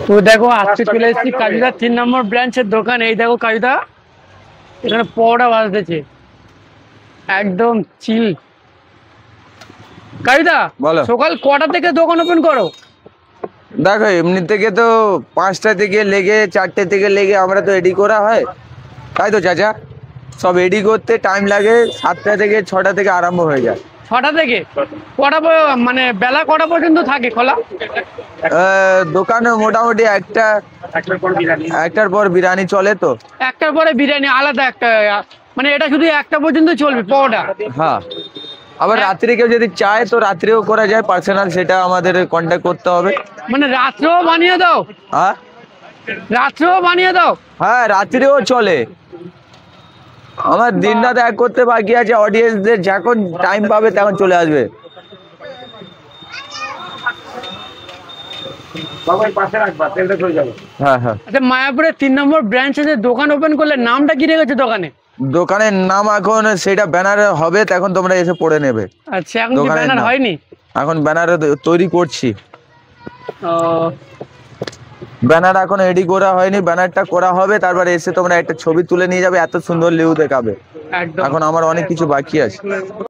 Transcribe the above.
তো দেখো আজকে চলে এসেছি কাজুদা 3 নম্বর ব্রাঞ্চের দোকান। এই দেখো কাজুদা এখানে পরোটা বাজতেছে একদম চিল। কাজুদা বলো। সকাল কটা থেকে দোকান ওপেন করো? দেখো এমনি থেকে তো 5টা থেকে লেগে 4টে থেকে লেগে আমরা তো এডি করা হয়, তাই তো চাচা? সব এডি করতে টাইম লাগে, 7টা থেকে 6টা থেকে আরম্ভ হয়ে যায়। 6টা থেকে মানে বেলা কটা পর্যন্ত থাকে খোলা? দোকানে মোটামুটি একটার পর বিরিয়ানি চলে তো। একটার পরে বিরিয়ানি আলাদা একটা, মানে এটা শুধু একটা পর্যন্ত চলবে পরোটা? হ্যাঁ, আবার রাত্রে কেউ যদি চায় তো রাত্রেও করা যায় পার্সোনাল, সেটা আমাদের কন্ট্যাক্ট করতে হবে। মানে রাত্রেও বানিয়ে দাও? হ্যাঁ রাত্রেও বানিয়ে দাও? হ্যাঁ, রাত্রেও চলে। আমার দিন রাত এক করতে বাকি আছে, অডিয়েন্সদের যখন টাইম পাবে তখন চলে আসবে। হ্যাঁ হ্যাঁ। আচ্ছা, মায়াপুরের 3 নম্বর ব্রাঞ্চে যে দোকান ওপেন করলে নামটা কি রেখেছে দোকানে? দোকানের নাম এখন সেটা ব্যানারে হবে, তখন তোমরা এসে পড়ে নেবে। আচ্ছা, এখন কি ব্যানার হয়নি? এখন ব্যানার তৈরি করছি। ও, ব্যানার এখন রেডি করা হয়নি, ব্যানারটা করা হবে, তারপরে এসে তোমরা একটা ছবি তুলে নিয়ে যাবে, এত সুন্দর লিউ দেখাবে। একদম। এখন আমার অনেক কিছু বাকি আছে।